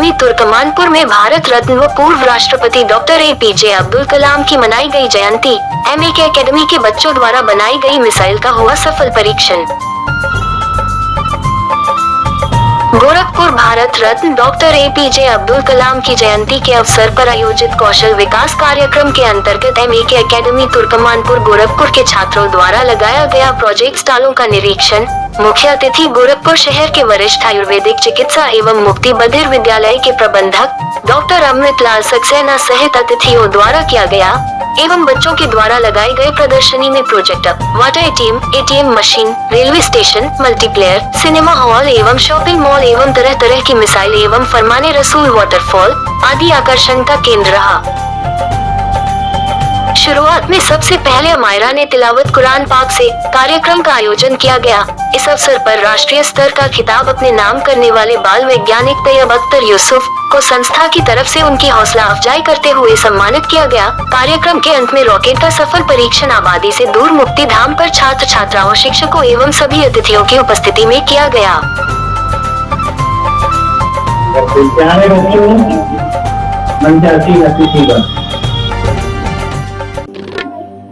Academy Turkmanpur में भारत रत्न व पूर्व राष्ट्रपति डॉक्टर APJ अब्दुल कलाम की मनाई गई जयंती। MEK एकेडमी के बच्चों द्वारा बनाई गई मिसाइल का हुआ सफल परीक्षण। गोरखपुर भारत रत्न डॉक्टर APJ अब्दुल कलाम की जयंती के अवसर पर आयोजित कौशल विकास कार्यक्रम के अंतर्गत MEK एकेडमी तुर्कमानपुर गोरखपुर के छात्रों द्वारा लगाया गया प्रोजेक्ट स्टॉलों का निरीक्षण। मुख्य अतिथि गोरखपुर शहर के वरिष्ठ आयुर्वेदिक चिकित्सा एवं मुक्ति बधिर विद्यालय के प्रबंधक डॉक्टर अमृत लाल सक्सेना सहित अतिथियों द्वारा किया गया एवं बच्चों के द्वारा लगाई गई प्रदर्शनी में projector, water ATM machine, railway station, multiplayer, cinema hall एवं शॉपिंग मॉल एवं तरह तरह की मिसाइल एवं फरमाने रसूल वाटरफॉल आदि आकर्षण का केंद्र रहा। शुरुआत में सबसे पहले अमायरा ने तिलावत कुरान पाक से कार्यक्रम का आयोजन किया गया। इस अवसर पर राष्ट्रीय स्तर का खिताब अपने नाम करने वाले बाल वैज्ञानिक तैयब अख्तर यूसुफ को संस्था की तरफ से उनकी हौसला अफजाई करते हुए सम्मानित किया गया। कार्यक्रम के अंत में रॉकेट का सफल परीक्षण आबादी से दूर मुक्ति धाम पर छात्र छात्राओं, शिक्षकों एवं सभी अतिथियों की उपस्थिति में किया गया।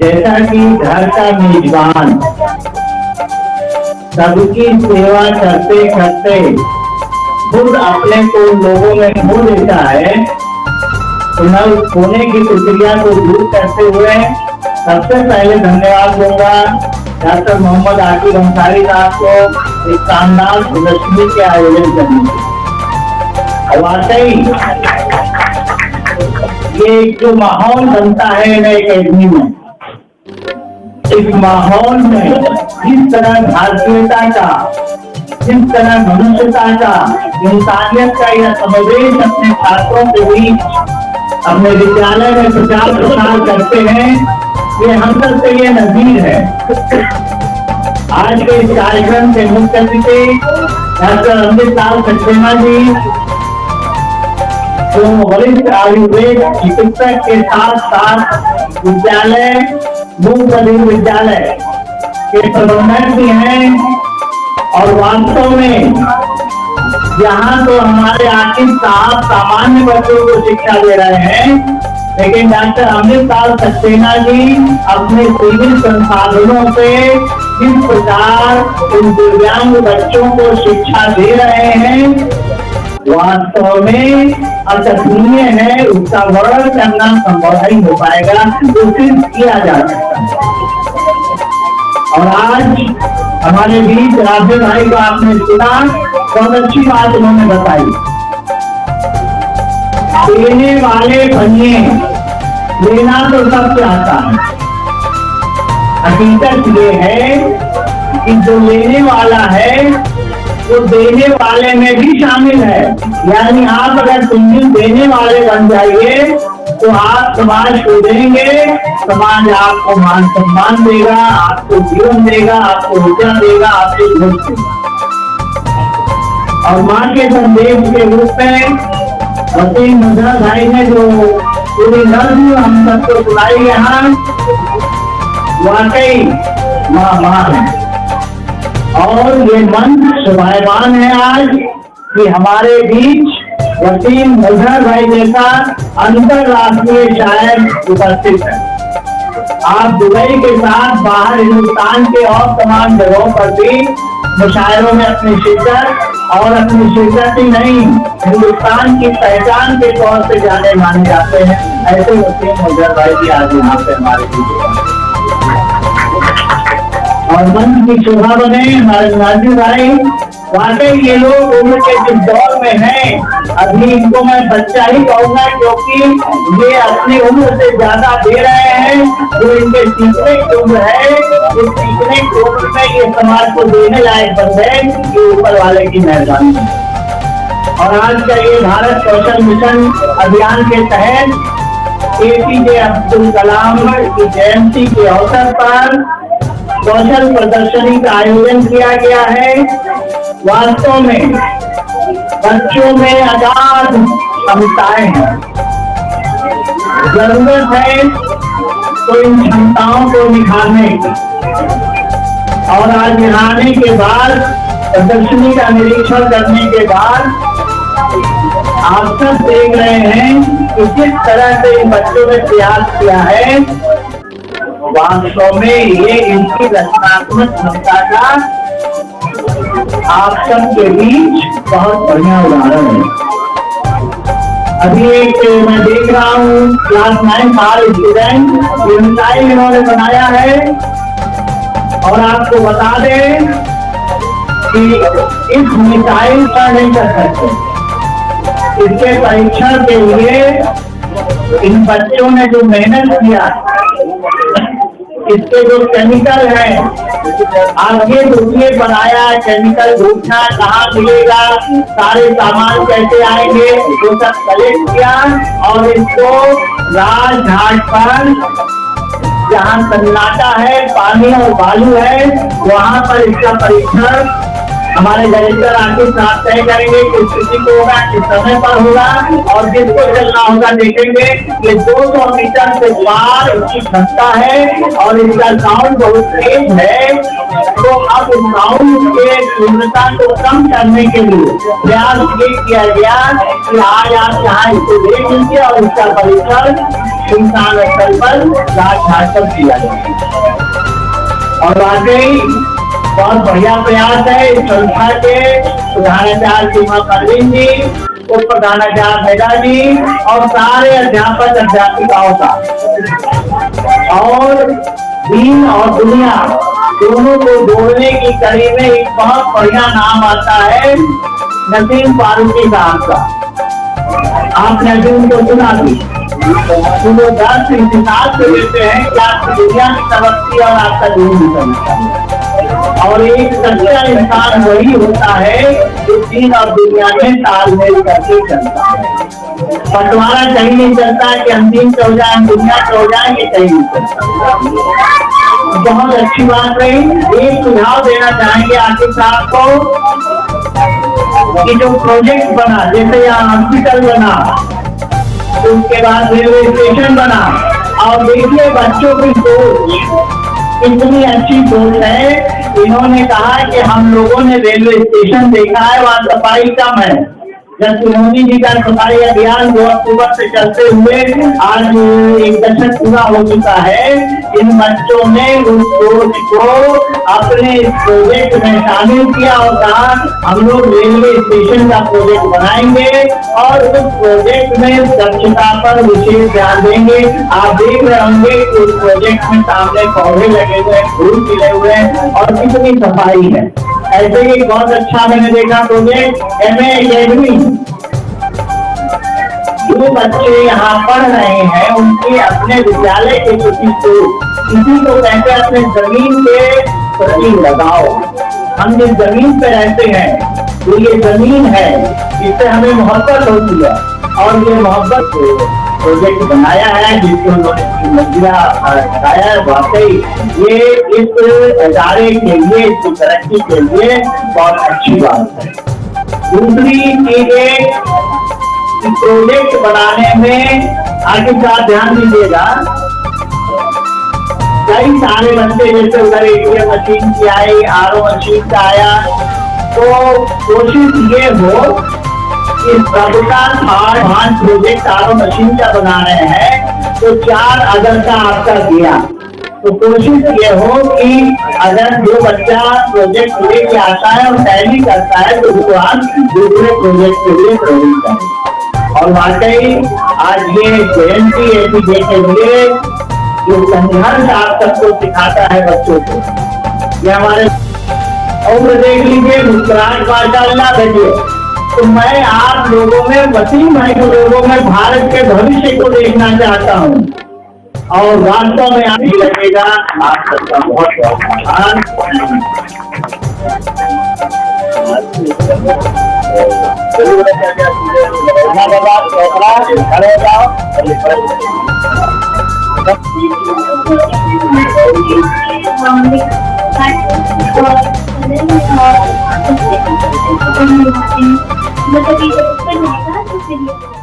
जैसा कि घर का मेजबान सबकी सेवा करते करते खुद अपने को लोगों में खो देता है, तो मैं उस खोने की प्रक्रिया को दूर करते हुए सबसे पहले धन्यवाद दूंगा डॉक्टर मोहम्मद आकिब अंसारी साहब को एक शानदार प्रदर्शनी के आयोजन करने के। वाकई ये जो माहौल बनता है नए एकेडमी में, इस माहौल में जिस तरह भारतीयता का, जिस तरह मनुष्यता का, इंसानियत का यह समावेश अपने छात्रों के बीच अपने विद्यालय में प्रचार प्रसार करते हैं, ये हम सब के लिए नजीर है। आज के इस कार्यक्रम के मुख्य अतिथि डॉक्टर अमृत लाल सक्सेना जी, जो वरिष्ठ आयुर्वेद चिकित्सक के साथ साथ विद्यालय मूक बधिर विद्यालय के प्रबंधक भी हैं, और वास्तव में यहाँ तो हमारे आकिब साहब सामान्य बच्चों को शिक्षा दे रहे हैं, लेकिन डॉक्टर अमृत लाल सक्सेना जी अपने सीमित संसाधनों से जिस प्रकार इन दिव्यांग बच्चों को शिक्षा दे रहे हैं, वास्तव में अकथनीय है। उसका वर्णन करना संभव नहीं हो पाएगा, कोशिश किया जा सकता है। और आज हमारे बीच राधे भाई को आपने सुना, बहुत अच्छी बात उन्होंने बताई। देने वाले बनिए, लेना तो सब चाहता है। हकीकत ये है कि जो लेने वाला है वो देने वाले में भी शामिल है। यानी आप अगर कुंजी देने वाले बन जाइए तो आप समाज को देंगे, समाज आपको मान सम्मान देगा, आपको जीवन देगा, आपको ऊर्जा देगा, आपको भोग देगा। और माँ के संदेश के रूप में वसीम मजहर भाई ने जो पूरी नज़्म हम सबको सुनाई यहाँ, वाकई माँ है। और ये मंच शोभायमान है आज कि हमारे बीच वसीम मजहर भाई जैसा अंतरराष्ट्रीय शायर उपस्थित है। आप दुबई के साथ बाहर हिंदुस्तान के और तमाम जगहों पर भी मुशायरों में अपनी शिरकत, और अपनी शिरकत ही नहीं, हिंदुस्तान की पहचान के तौर से जाने माने जाते हैं। ऐसे वसीम मजहर भाई भी आज यहाँ पे हमारे बीच और मंच की शोभा बने हमारे नाजी भाई। वाकई ये लोग उम्र के जिस दौर में हैं, अभी इनको मैं बच्चा ही कहूंगा, क्योंकि ये अपनी उम्र से ज्यादा दे रहे हैं। जो इनके सीखने की उम्र है, इस सीखने की उम्र में ये समाज को देने लायक बन गए, ये ऊपर वाले की मेहरबानी है। और आज का ये भारत कौशल मिशन अभियान के तहत APJ अब्दुल कलाम की जयंती के अवसर पर कौशल प्रदर्शनी का आयोजन किया गया है। वास्तव में बच्चों में अगाध क्षमताएं हैं, जरूरत है तो इन क्षमताओं को निखारने की। और आज यहाँ आने के बाद, प्रदर्शनी का निरीक्षण करने के बाद आप सब देख रहे हैं कि किस तरह से इन बच्चों ने प्रयास किया है। वास्तव में ये इनकी रचनात्मक क्षमता का आप सब के बीच बहुत बढ़िया उदाहरण है। अभी एक मैं देख रहा हूँ क्लास 9 साल स्टूडेंट मिसाइल इन्होंने बनाया है, और आपको बता दें कि इस मिसाइल पर नहीं कर सकते। इसके परीक्षण के लिए इन बच्चों ने जो मेहनत किया, इसके जो केमिकल है, आगे ये बनाया केमिकल ढूंढना कहाँ मिलेगा, सारे सामान कैसे आएंगे, वो सब कलेक्ट किया और इसको राजघाट पर जहाँ सन्नाटा है, पानी और बालू है, वहाँ पर इसका परीक्षण हमारे डायरेक्टर आके साथ तय करेंगे कि स्थिति को होगा, किस समय पर होगा, और जिसको चलना होगा देखेंगे। ये 200 मीटर से पार इसकी क्षमता है और इसका साउंड बहुत तेज है। तो अब साउंड के तीव्रता को कम करने के लिए प्रयास ये किया गया कि आज आप यहाँ इसको देख लीजिए और इसका परीक्षण इंसान स्थल पर राजघाट पर किया जाए। और वाकई बहुत बढ़िया प्रयास है इस संस्था के प्रधानाचार्य सीमा परवीन जी, उप प्रधानाचार्य मेधा जी और सारे अध्यापक अध्यापिकाओं का। और दीन और दुनिया दोनों को जोड़ने की कड़ी में एक बहुत बढ़िया नाम आता है नसीम फारूकी साहब का। आपने अभी उनको सुना भी, वो 10 इंतजार से लेते हैं कि आपकी दुनिया की समझती और आपका दीन भी समझता। और एक सच्चा इंसान वही होता है जो दीन और दुनिया में तालमेल करके चलता है। बंटवारा कहीं नहीं चलता कि हम दीन से हो जाए, हम दुनिया से हो जाएंगे, कहीं नहीं चलता। बहुत अच्छी बात रही। एक सुझाव देना चाहेंगे आकिब साहब को कि जो प्रोजेक्ट बना, जैसे यहाँ हॉस्पिटल बना, उसके बाद रेलवे स्टेशन बना, और देखिए बच्चों की सोच इतनी अच्छी सोच है। इन्होंने कहा कि हम लोगों ने रेलवे स्टेशन देखा है, वहाँ सफाई कम है। जब मोदी जी का सफाई अभियान 2 अक्टूबर से चलते हुए आज 1 दशक पूरा हो चुका है, इन बच्चों ने उस सोच को अपने इस प्रोजेक्ट में शामिल किया और कहा हम लोग रेलवे स्टेशन का प्रोजेक्ट बनाएंगे और उस प्रोजेक्ट में स्वच्छता पर विशेष ध्यान देंगे। आप देख रहे होंगे कि उस प्रोजेक्ट में सामने पौधे लगे हुए, फूल खिले हुए हैं और कितनी सफाई है। ऐसे ही बहुत अच्छा मैंने देखा प्रोजेक्ट MA अकेडमी। जो बच्चे यहाँ पढ़ रहे हैं उनके अपने विद्यालय के प्रति किसी को कहते हैं अपने जमीन के प्रति लगाओ। हम जिस जमीन पे रहते हैं तो ये जमीन है, इससे हमें मोहब्बत होती है और ये मोहब्बत प्रोजेक्ट बनाया है जिसको उन्होंने मंजिला बताया है। वाकई ये इस इदारे के लिए, इसकी तरक्की के लिए बहुत अच्छी बात है। दूसरी चीज प्रोजेक्ट बनाने में आगे का ध्यान दीजिएगा। कई सारे बच्चे जैसे उधर ATM मशीन की आई, RO मशीन का आया, तो कोशिश ये हो कि सबका भाग प्रोजेक्ट RO मशीन का बना रहे हैं तो 4 अगस्त का आपका दिया, तो कोशिश ये हो कि अगर जो बच्चा प्रोजेक्ट लेके आता है और टैली करता है तो उसको आप दूसरे प्रोजेक्ट के लिए प्रवेश करें। और वाकई आज ये जयंती ऐसी डे के लिए जो संघर्ष आप सबको सिखाता है बच्चों को, ये हमारे और देख लीजिए मुस्कुराहट माशाअल्लाह भेजिए। तो मैं आप लोगों में, वसीम भाई के लोगों में भारत के भविष्य को देखना चाहता हूँ और वास्तव में आप ही लगेगा। आप सबका बहुत बहुत आभार। मतलब